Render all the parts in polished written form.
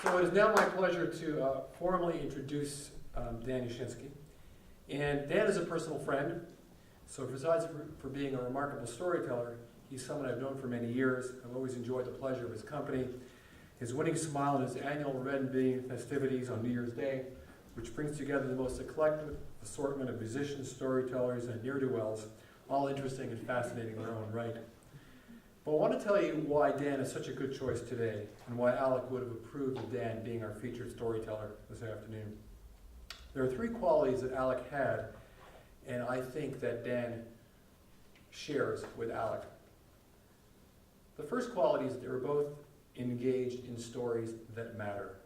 So it is now my pleasure to formally introduce Dan Yashinsky. And Dan is a personal friend, so besides for being a remarkable storyteller, he's someone I've known for many years. I've always enjoyed the pleasure of his company, his winning smile, and his annual Red and Bean festivities on New Year's Day, which brings together the most eclectic assortment of musicians, storytellers, and ne'er-do-wells, all interesting and fascinating in their own right. But I want to tell you why Dan is such a good choice today, and why Alec would have approved of Dan being our featured storyteller this afternoon. There are three qualities that Alec had, and I think that Dan shares with Alec. The first quality is that they were both engaged in stories that matter.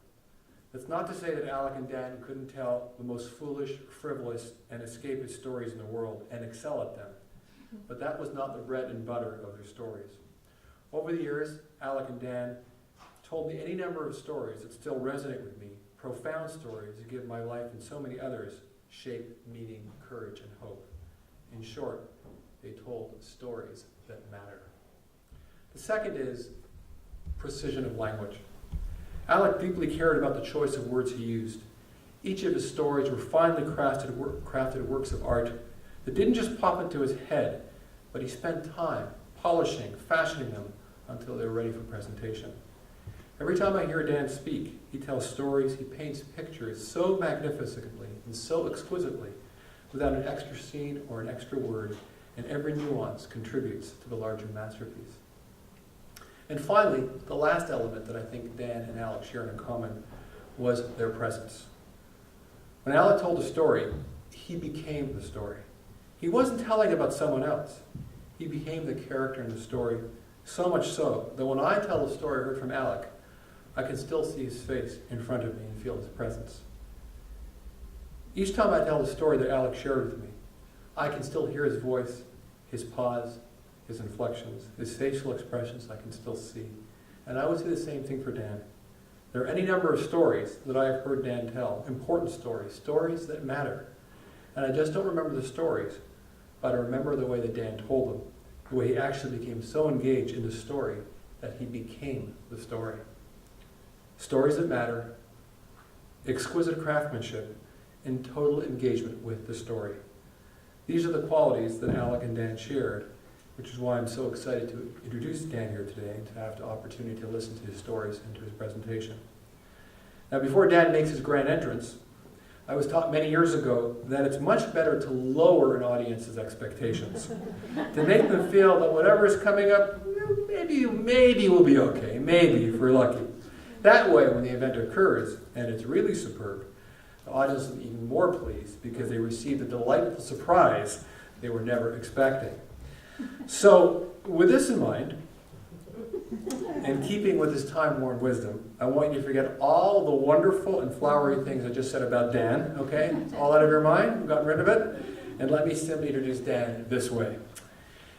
That's not to say that Alec and Dan couldn't tell the most foolish, frivolous, and escapist stories in the world and excel at them, but that was not the bread and butter of their stories. Over the years, Alec and Dan told me any number of stories that still resonate with me, profound stories that give my life and so many others shape, meaning, courage, and hope. In short, they told stories that matter. The second is precision of language. Alec deeply cared about the choice of words he used. Each of his stories were finely crafted works of art that didn't just pop into his head, but he spent time polishing, fashioning them until they were ready for presentation. Every time I hear Dan speak, he tells stories, he paints pictures so magnificently and so exquisitely without an extra scene or an extra word, and every nuance contributes to the larger masterpiece. And finally, the last element that I think Dan and Alec shared in common was their presence. When Alec told a story, he became the story. He wasn't telling about someone else. He became the character in the story, so much so that when I tell a story I heard from Alec, I can still see his face in front of me and feel his presence. Each time I tell the story that Alec shared with me, I can still hear his voice, his pause, his inflections, his facial expressions I can still see. And I would say the same thing for Dan. There are any number of stories that I have heard Dan tell, important stories, stories that matter. And I just don't remember the stories, but I remember the way that Dan told them, the way he actually became so engaged in the story that he became the story. Stories that matter, exquisite craftsmanship, and total engagement with the story. These are the qualities that Alec and Dan shared, which is why I'm so excited to introduce Dan here today and to have the opportunity to listen to his stories and to his presentation. Now, before Dan makes his grand entrance, I was taught many years ago that it's much better to lower an audience's expectations, to make them feel that whatever is coming up, maybe will be okay, maybe if we're lucky. That way, when the event occurs, and it's really superb, the audience is even more pleased because they received a delightful surprise they were never expecting. So, with this in mind, and keeping with his time-worn wisdom, I want you to forget all the wonderful and flowery things I just said about Dan, okay? It's all out of your mind, we've gotten rid of it, and let me simply introduce Dan this way.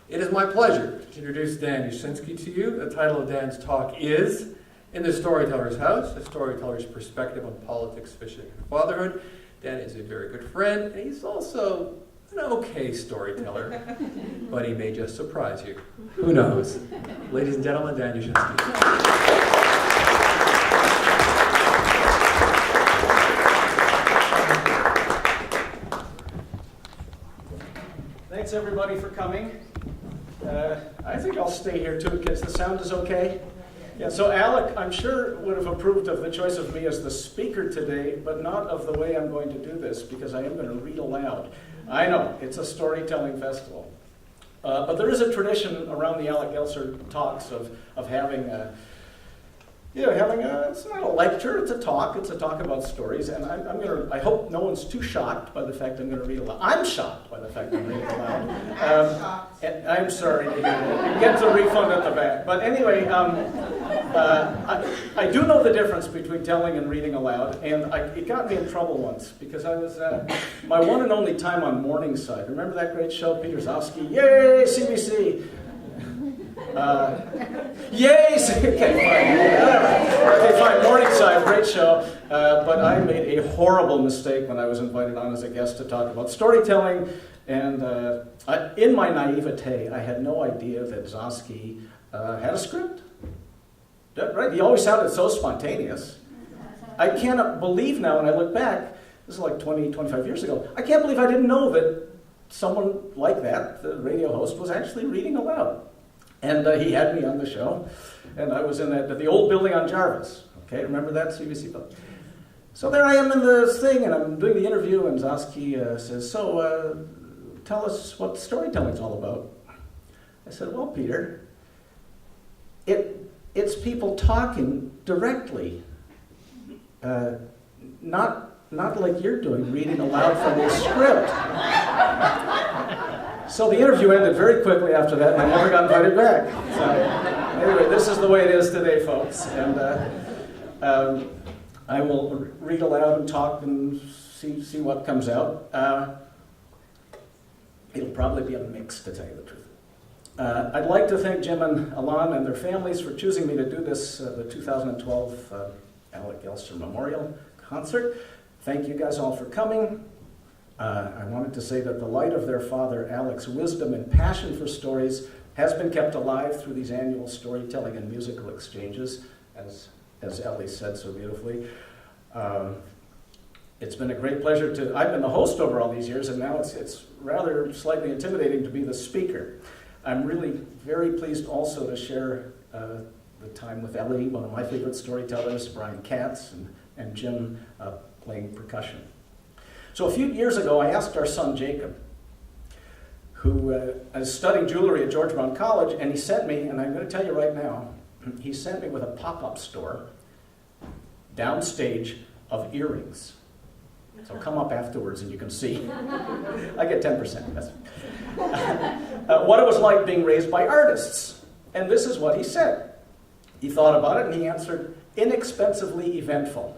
It is my pleasure to introduce Dan Yashinsky to you. The title of Dan's talk is In the Storyteller's House, A Storyteller's Perspective on Politics, Fishing, and Fatherhood. Dan is a very good friend, and he's also an okay storyteller, but he may just surprise you. Who knows? Ladies and gentlemen, Dan Yashinsky. Thanks everybody for coming. I think I'll stay here too because the sound is okay. Yeah, so Alec, I'm sure, would have approved of the choice of me as the speaker today, but not of the way I'm going to do this, because I am going to read aloud. I know, it's a storytelling festival. But there is a tradition around the Alec Gelser talks of having it's not a lecture, it's a talk about stories, and I hope no one's too shocked by the fact I'm going to read aloud. I'm shocked by the fact I'm reading aloud. I'm shocked. And I'm sorry to hear that. You get the refund at the back. But anyway, I do know the difference between telling and reading aloud, and it got me in trouble once, because I was, my one and only time on Morningside. Remember that great show, Peter Zowski? Yay, CBC! Yay! Okay, fine. Okay, fine. Morningside, great show. But I made a horrible mistake when I was invited on as a guest to talk about storytelling. And in my naivete, I had no idea that Zowski had a script. Right? He always sounded so spontaneous. I cannot believe now, when I look back, this is like 20, 25 years ago, I can't believe I didn't know that someone like that, the radio host, was actually reading aloud. And he had me on the show, and I was in the old building on Jarvis. Okay, remember that CBC building? So there I am in this thing, and I'm doing the interview, and Zosky says, so tell us what storytelling's all about. I said, well, Peter, it's people talking directly, not like you're doing, reading aloud from a script. So the interview ended very quickly after that, and I never got invited back. So anyway, this is the way it is today, folks. And I will read aloud and talk and see what comes out. It'll probably be a mix, to tell you the truth. I'd like to thank Jim and Alon and their families for choosing me to do this, the 2012 Alec Elster Memorial Concert. Thank you guys all for coming. I wanted to say that the light of their father, Alec's wisdom and passion for stories has been kept alive through these annual storytelling and musical exchanges, as Ellie said so beautifully. It's been a great pleasure I've been the host over all these years, and now it's rather slightly intimidating to be the speaker. I'm really very pleased also to share the time with Ellie, one of my favorite storytellers, Brian Katz, and Jim playing percussion. So a few years ago, I asked our son Jacob, who is studying jewelry at George Brown College, and he sent me, and I'm going to tell you right now, he sent me with a pop-up store downstage of earrings. So come up afterwards and you can see. I get 10%. Yes. What it was like being raised by artists. And this is what he said. He thought about it and he answered, inexpensively eventful.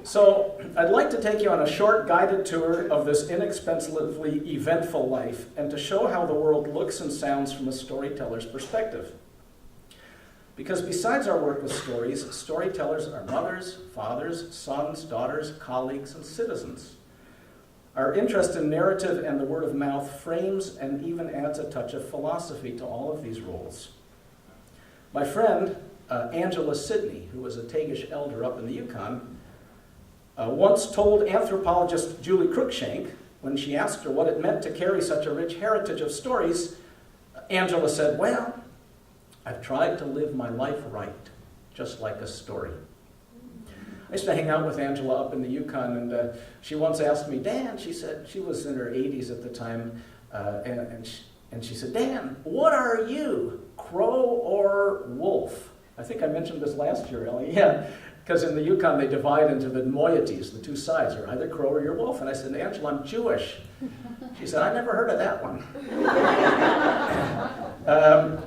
So I'd like to take you on a short guided tour of this inexpensively eventful life and to show how the world looks and sounds from a storyteller's perspective. Because besides our work with stories, storytellers are mothers, fathers, sons, daughters, colleagues, and citizens. Our interest in narrative and the word of mouth frames and even adds a touch of philosophy to all of these roles. My friend, Angela Sidney, who was a Tagish elder up in the Yukon, once told anthropologist Julie Cruikshank, when she asked her what it meant to carry such a rich heritage of stories, Angela said, well, I've tried to live my life right, just like a story. I used to hang out with Angela up in the Yukon, and she once asked me, Dan, she said, she was in her 80s at the time, and she said, Dan, what are you, crow or wolf? I think I mentioned this last year, Ellie. Yeah, because in the Yukon they divide into the moieties, the two sides. You're either crow or you're wolf. And I said, Angela, I'm Jewish. She said, I never heard of that one.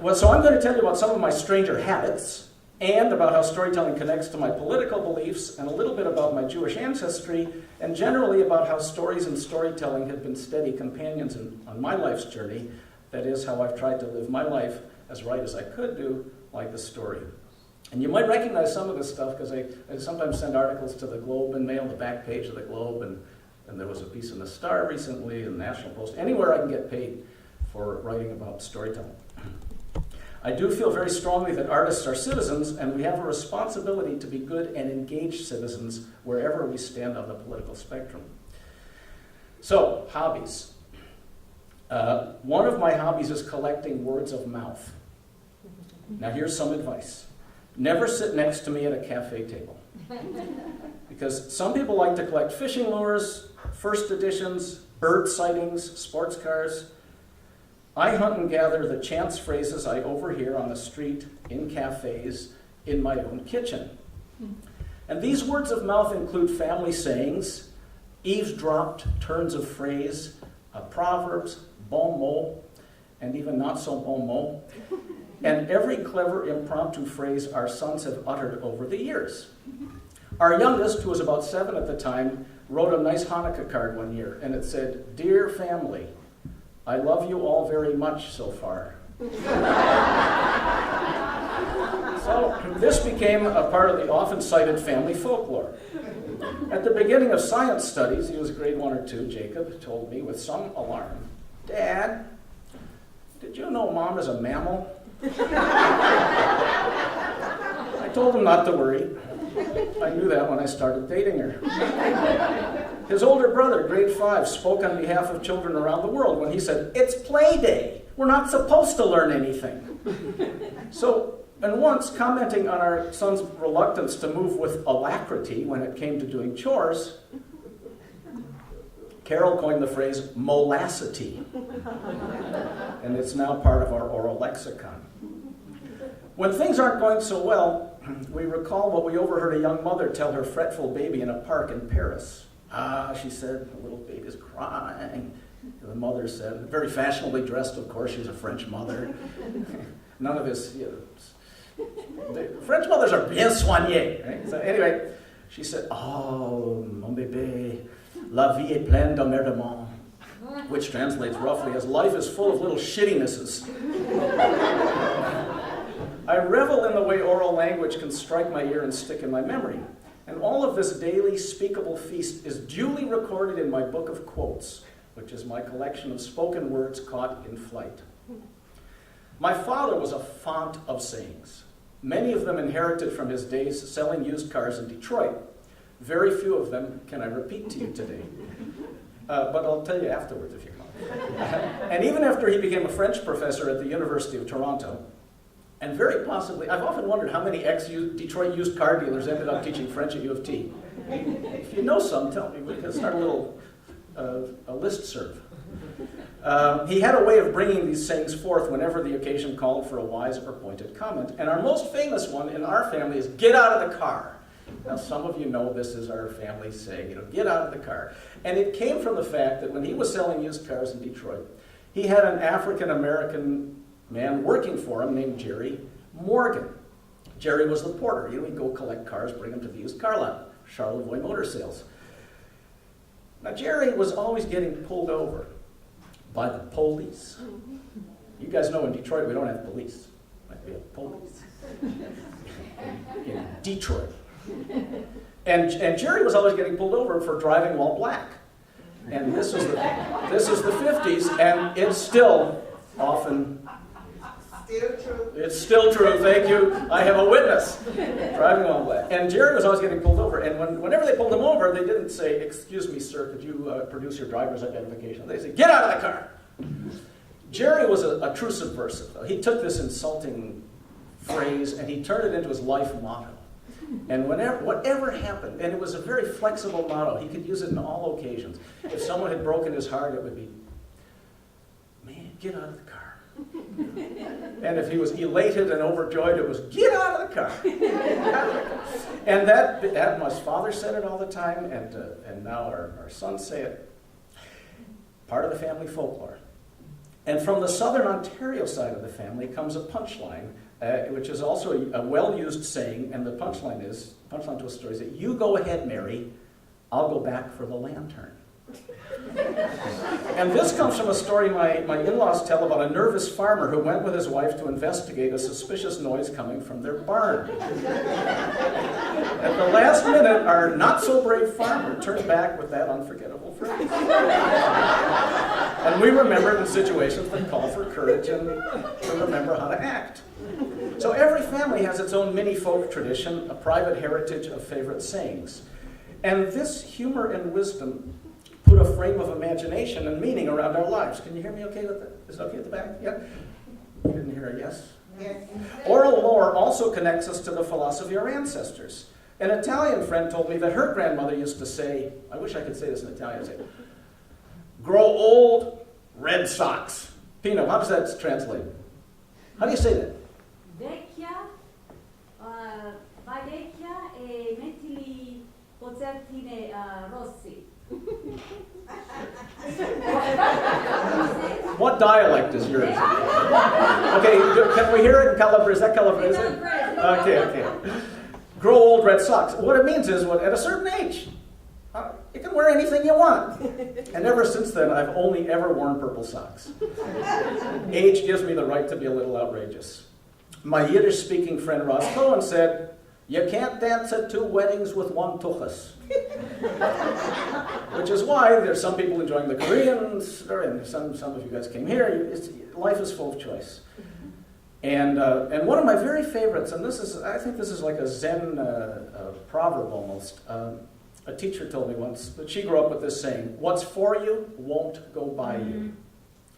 Well, so I'm going to tell you about some of my stranger habits and about how storytelling connects to my political beliefs and a little bit about my Jewish ancestry and generally about how stories and storytelling have been steady companions on my life's journey. That is how I've tried to live my life as right as I could do, like the story. And you might recognize some of this stuff because I sometimes send articles to the Globe and Mail, the back page of the Globe, and there was a piece in the Star recently, in the National Post, anywhere I can get paid for writing about storytelling. I do feel very strongly that artists are citizens, and we have a responsibility to be good and engaged citizens wherever we stand on the political spectrum. So, hobbies. One of my hobbies is collecting words of mouth. Now here's some advice. Never sit next to me at a cafe table. Because some people like to collect fishing lures, first editions, bird sightings, sports cars. I hunt and gather the chance phrases I overhear on the street, in cafes, in my own kitchen. And these words of mouth include family sayings, eavesdropped turns of phrase, proverbs, bon mot, and even not so bon mot, and every clever impromptu phrase our sons have uttered over the years. Our youngest, who was about 7 at the time, wrote a nice Hanukkah card one year, and it said, "Dear family, I love you all very much so far." So this became a part of the often cited family folklore. At the beginning of science studies, he was grade 1 or 2, Jacob told me with some alarm, "Dad, did you know Mom is a mammal?" I told him not to worry. I knew that when I started dating her. His older brother, grade 5, spoke on behalf of children around the world when he said, "It's play day. We're not supposed to learn anything." And once, commenting on our son's reluctance to move with alacrity when it came to doing chores, Carol coined the phrase molassity, and it's now part of our oral lexicon. When things aren't going so well, we recall what we overheard a young mother tell her fretful baby in a park in Paris. "Ah," she said, "the little baby's crying." The mother said, very fashionably dressed, of course, she's a French mother. None of this, the French mothers are bien soignées, right? So anyway, she said, "Oh, mon bébé, la vie est pleine d'emmerdements," which translates roughly as "life is full of little shittinesses." I revel in the way oral language can strike my ear and stick in my memory. And all of this daily speakable feast is duly recorded in my book of quotes, which is my collection of spoken words caught in flight. My father was a font of sayings, many of them inherited from his days selling used cars in Detroit. Very few of them can I repeat to you today, but I'll tell you afterwards if you want. And even after he became a French professor at the University of Toronto, and very possibly, I've often wondered how many ex-Detroit used car dealers ended up teaching French at U of T. If you know some, tell me. We can start a little listserv. He had a way of bringing these sayings forth whenever the occasion called for a wise or pointed comment. And our most famous one in our family is, "Get out of the car." Now, some of you know this is our family saying, "Get out of the car." And it came from the fact that when he was selling used cars in Detroit, he had an African-American man working for him named Jerry Morgan. Jerry was the porter. He'd go collect cars, bring them to the used car lot, Charlevoix Motor Sales. Now, Jerry was always getting pulled over by the police. You guys know in Detroit we don't have police. We have police. In Detroit. And Jerry was always getting pulled over for driving while black. And this is the 50s, and it's still often... It's still true, thank you. I have a witness. Driving while black. And Jerry was always getting pulled over. And whenever they pulled him over, they didn't say, "Excuse me, sir, could you produce your driver's identification?" They said, "Get out of the car." Jerry was a true subversive, though. He took this insulting phrase and he turned it into his life motto. And whatever happened, and it was a very flexible motto, he could use it in all occasions. If someone had broken his heart, it would be, "Man, get out of the car." And if he was elated and overjoyed, it was, "Get out of the car." And that my father said it all the time, and now our sons say it. Part of the family folklore. And from the southern Ontario side of the family comes a punchline, which is also a well-used saying, and the punchline to a story is that, "You go ahead, Mary, I'll go back for the lantern." And this comes from a story my in-laws tell about a nervous farmer who went with his wife to investigate a suspicious noise coming from their barn. At the last minute, our not-so-brave farmer turned back with that unforgettable phrase. And we remembered in situations that call for courage and to remember how to act. So every family has its own mini-folk tradition, a private heritage of favorite sayings. And this humor and wisdom put a frame of imagination and meaning around our lives. Can you hear me okay with that? Is it okay at the back? Yeah? You didn't hear a yes? Yes. Oral lore also connects us to the philosophy of our ancestors. An Italian friend told me that her grandmother used to say, I wish I could say this in Italian, say, "Grow old, red socks." Pino, how does that translate? How do you say that? Vecchia, vai vecchia e mettili pozzettine rossi. What dialect is yours? Okay, can we hear it in Calabrese? Is that Calabrese? Okay. Grow old, red socks. What it means is, at a certain age, you can wear anything you want. And ever since then, I've only ever worn purple socks. Age gives me the right to be a little outrageous. My Yiddish-speaking friend Ross Cohen said, "You can't dance at 2 weddings with 1 tuchus." Which is why there's some people enjoying the Koreans, and some of you guys came here. Life is full of choice. And one of my very favorites, and I think this is like a Zen proverb almost. A teacher told me once that she grew up with this saying, "What's for you won't go by you."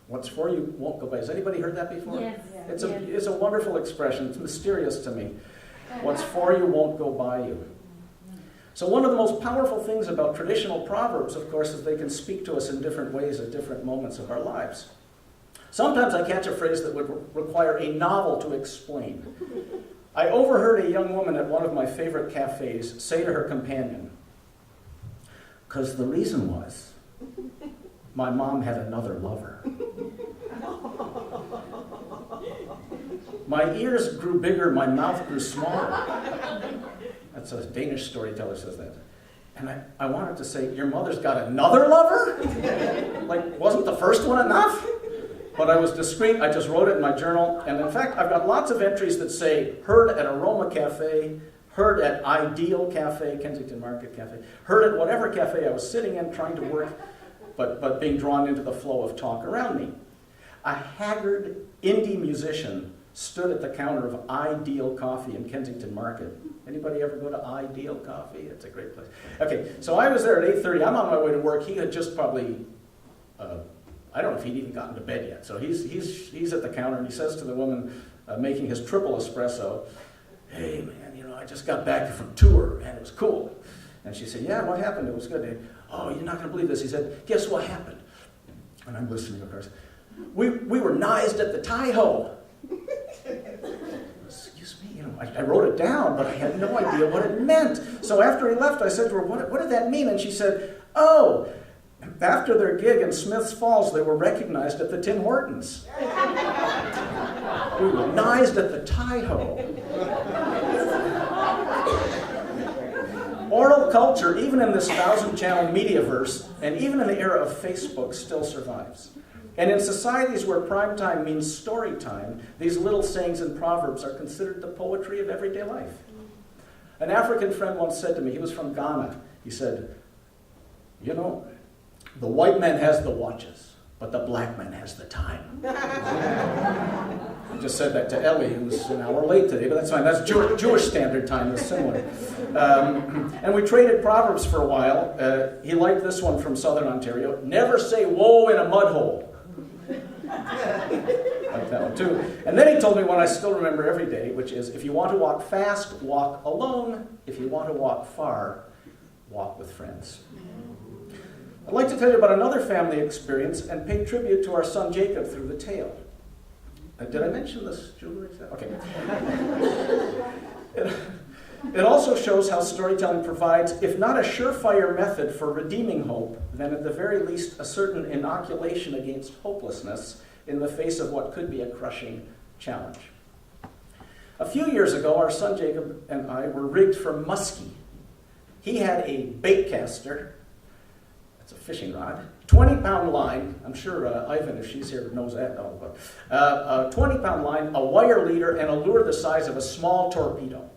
What's for you won't go by. Has anybody heard that before? Yes. It's a wonderful expression. It's mysterious to me. What's for you won't go by you. So one of the most powerful things about traditional proverbs, of course, is they can speak to us in different ways at different moments of our lives. Sometimes I catch a phrase that would require a novel to explain. I overheard a young woman at one of my favorite cafes say to her companion, "'Cause the reason was, my mom had another lover." My ears grew bigger, my mouth grew smaller. That's a Danish storyteller says that. And I wanted to say, "Your mother's got another lover?" Like, wasn't the first one enough? But I was discreet, I just wrote it in my journal. And in fact, I've got lots of entries that say, heard at Aroma Cafe, heard at Ideal Cafe, Kensington Market Cafe, heard at whatever cafe I was sitting in trying to work, but being drawn into the flow of talk around me. A haggard indie musician stood at the counter of Ideal Coffee in Kensington Market. Anybody ever go to Ideal Coffee? It's a great place. Okay, so I was there at 8:30. I'm on my way to work. He had just probably, I don't know if he'd even gotten to bed yet. So he's at the counter and he says to the woman making his triple espresso, "Hey man, I just got back from tour, man, it was cool." And she said, "Yeah, what happened? It was good." And, "Oh, you're not going to believe this." He said, "Guess what happened?" And I'm listening, of course. We were knized at the Taiho. Excuse me, I wrote it down, but I had no idea what it meant. So after he left, I said to her, what did that mean? And she said, "Oh, after their gig in Smiths Falls, they were recognized at the Tim Hortons." We were knized at the Taiho. Oral culture, even in this 1,000-channel mediaverse, and even in the era of Facebook, still survives. And in societies where prime time means story time, these little sayings and proverbs are considered the poetry of everyday life. An African friend once said to me, he was from Ghana, he said, "The white man has the watches, but the black man has the time." I just said that to Ellie, who's an hour late today, but that's fine. That's Jewish Standard Time, is similar. And we traded proverbs for a while. He liked this one from Southern Ontario. "Never say whoa in a mud hole." Like that one too. And then he told me one I still remember every day, which is, "If you want to walk fast, walk alone. If you want to walk far, walk with friends." I'd like to tell you about another family experience and pay tribute to our son Jacob through the tale. Did I mention this jewelry? Okay. It also shows how storytelling provides, if not a surefire method for redeeming hope, then at the very least a certain inoculation against hopelessness in the face of what could be a crushing challenge. A few years ago, our son Jacob and I were rigged for muskie. He had a bait caster, that's a fishing rod, 20-pound line, I'm sure Ivan, if she's here, knows that, a 20-pound line, a wire leader, and a lure the size of a small torpedo.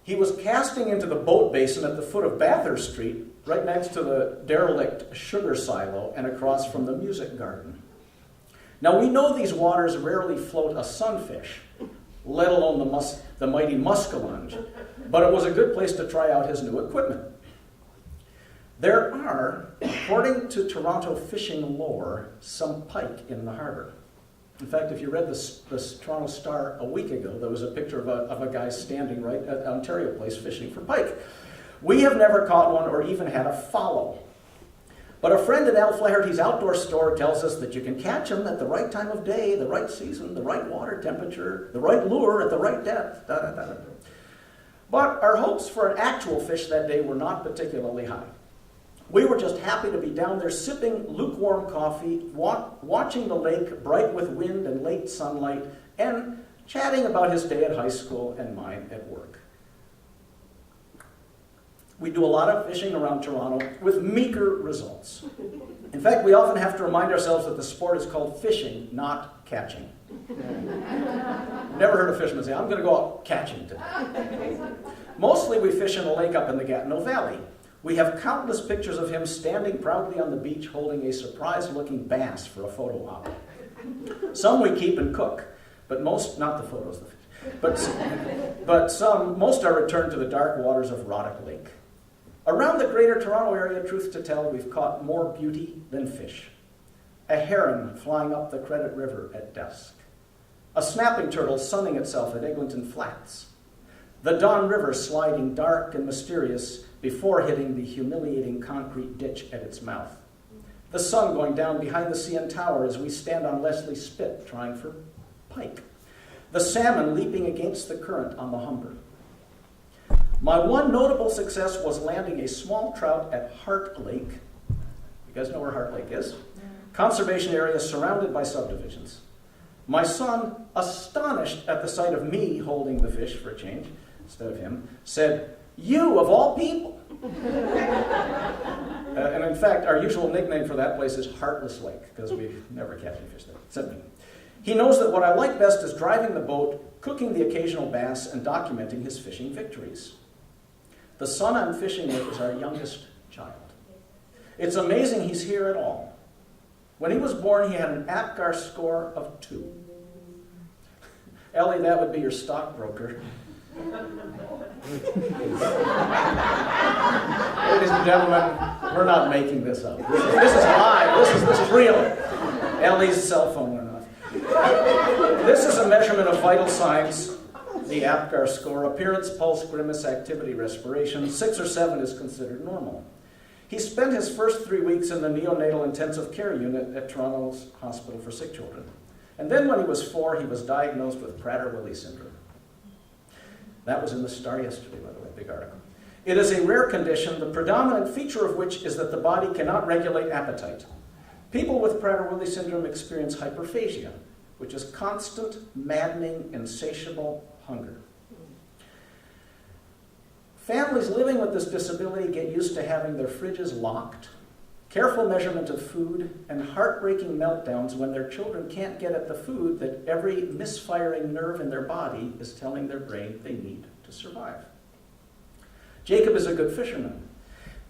He was casting into the boat basin at the foot of Bathurst Street, right next to the derelict sugar silo and across from the music garden. Now, we know these waters rarely float a sunfish, let alone the mighty muskellunge, but it was a good place to try out his new equipment. There are, according to Toronto fishing lore, some pike in the harbor. In fact, if you read the Toronto Star a week ago, there was a picture of a guy standing right at Ontario Place fishing for pike. We have never caught one or even had a follow. But a friend at Al Flaherty's outdoor store tells us that you can catch them at the right time of day, the right season, the right water temperature, the right lure at the right depth. But our hopes for an actual fish that day were not particularly high. We were just happy to be down there sipping lukewarm coffee, watching the lake bright with wind and late sunlight, and chatting about his day at high school and mine at work. We do a lot of fishing around Toronto with meager results. In fact, we often have to remind ourselves that the sport is called fishing, not catching. Never heard a fisherman say, "I'm going to go out catching today." Mostly we fish in a lake up in the Gatineau Valley. We have countless pictures of him standing proudly on the beach holding a surprised-looking bass for a photo op. Some we keep and cook, but most, not the photos, the fish, most are returned to the dark waters of Roddick Lake. Around the Greater Toronto Area, truth to tell, we've caught more beauty than fish. A heron flying up the Credit River at dusk. A snapping turtle sunning itself at Eglinton Flats. The Don River sliding dark and mysterious before hitting the humiliating concrete ditch at its mouth. The sun going down behind the CN Tower as we stand on Leslie Spit trying for pike. The salmon leaping against the current on the Humber. My one notable success was landing a small trout at Hart Lake. You guys know where Hart Lake is? Conservation area surrounded by subdivisions. My son, astonished at the sight of me holding the fish for a change, instead of him, said, "You of all people." And in fact, our usual nickname for that place is Heartless Lake, because we never catch any fish there, except me. He knows that what I like best is driving the boat, cooking the occasional bass, and documenting his fishing victories. The son I'm fishing with is our youngest child. It's amazing he's here at all. When he was born, he had an APGAR score of 2. Ellie, that would be your stockbroker. Ladies and gentlemen, we're not making this up. This is live. This is real. Ellie's cell phone went off. This is a measurement of vital signs, the APGAR score: appearance, pulse, grimace, activity, respiration. 6 or 7 is considered normal. He spent his first 3 weeks in the neonatal intensive care unit at Toronto's Hospital for Sick Children. And then when he was 4, he was diagnosed with Prader-Willi syndrome. That was in the Star yesterday, by the way, big article. It is a rare condition, the predominant feature of which is that the body cannot regulate appetite. People with Prader-Willi syndrome experience hyperphagia, which is constant, maddening, insatiable hunger. Families living with this disability get used to having their fridges locked, careful measurement of food, and heartbreaking meltdowns when their children can't get at the food that every misfiring nerve in their body is telling their brain they need to survive. Jacob is a good fisherman.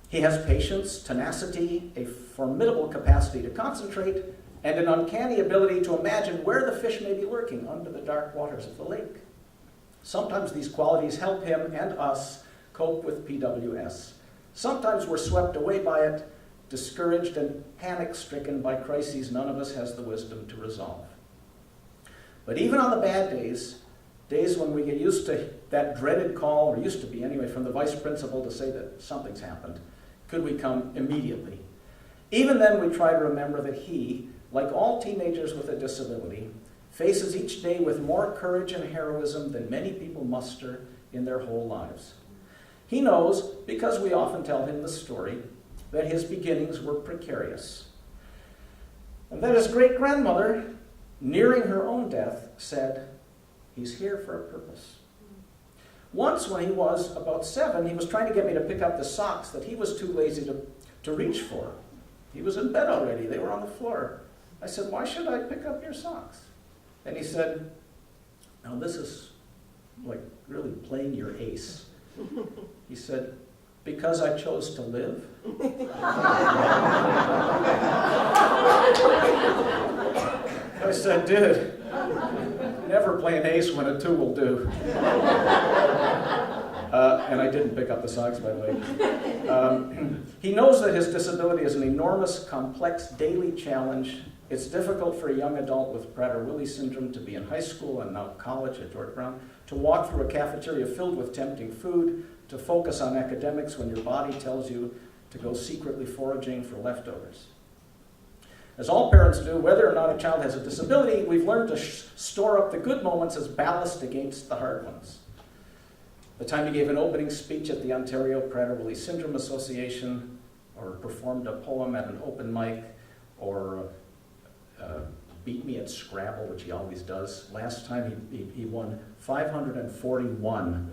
He has patience, tenacity, a formidable capacity to concentrate, and an uncanny ability to imagine where the fish may be lurking under the dark waters of the lake. Sometimes these qualities help him and us cope with PWS. Sometimes we're swept away by it, discouraged and panic-stricken by crises none of us has the wisdom to resolve. But even on the bad days, days when we get used to that dreaded call, or used to be anyway, from the vice principal to say that something's happened, could we come immediately? Even then, we try to remember that he, like all teenagers with a disability, faces each day with more courage and heroism than many people muster in their whole lives. He knows, because we often tell him the story, that his beginnings were precarious, and that his great-grandmother, nearing her own death, said, "He's here for a purpose." Once, when he was about 7, he was trying to get me to pick up the socks that he was too lazy to reach for. He was in bed already. They were on the floor. I said, "Why should I pick up your socks?" And he said, "Now this is like really playing your ace." He said, "Because I chose to live." I said, "Dude, never play an ace when a 2 will do." And I didn't pick up the socks, by the way. He knows that his disability is an enormous, complex, daily challenge. It's difficult for a young adult with Prader-Willi syndrome to be in high school and now college at George Brown, to walk through a cafeteria filled with tempting food, to focus on academics when your body tells you to go secretly foraging for leftovers. As all parents do, whether or not a child has a disability, we've learned to store up the good moments as ballast against the hard ones. The time he gave an opening speech at the Ontario Prader-Willi Syndrome Association, or performed a poem at an open mic, or beat me at Scrabble, which he always does. Last time he won 541.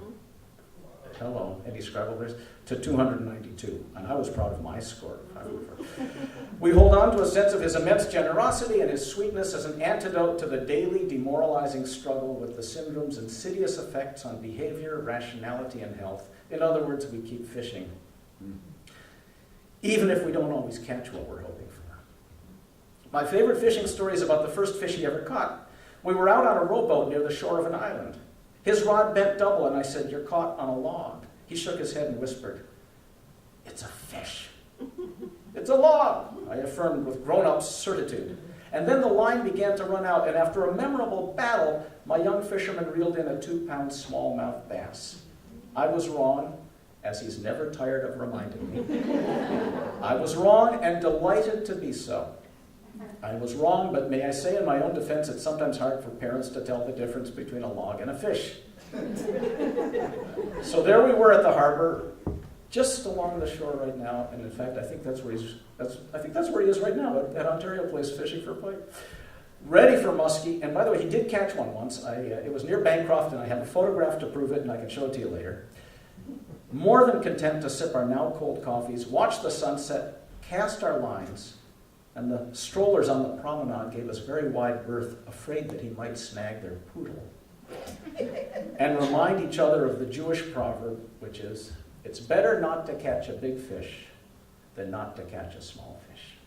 Hello, Eddie Scrabble players, to 292, and I was proud of my score. We hold on to a sense of his immense generosity and his sweetness as an antidote to the daily demoralizing struggle with the syndrome's insidious effects on behavior, rationality, and health. In other words, we keep fishing, even if we don't always catch what we're hoping for. My favorite fishing story is about the first fish he ever caught. We were out on a rowboat near the shore of an island. His rod bent double, and I said, "You're caught on a log." He shook his head and whispered, "It's a fish." "It's a log," I affirmed with grown-up certitude. And then the line began to run out, and after a memorable battle, my young fisherman reeled in a 2-pound smallmouth bass. I was wrong, as he's never tired of reminding me. I was wrong and delighted to be so. I was wrong, but may I say in my own defense, it's sometimes hard for parents to tell the difference between a log and a fish. So there we were at the harbor, just along the shore right now, and in fact, I think that's where he is right now, at Ontario Place, fishing for a pike. Ready for muskie, and by the way, he did catch one once. It was near Bancroft, and I have a photograph to prove it, and I can show it to you later. More than content to sip our now cold coffees, watch the sunset, cast our lines, and the strollers on the promenade gave us very wide berth, afraid that he might snag their poodle. And remind each other of the Jewish proverb, which is, "It's better not to catch a big fish than not to catch a small fish."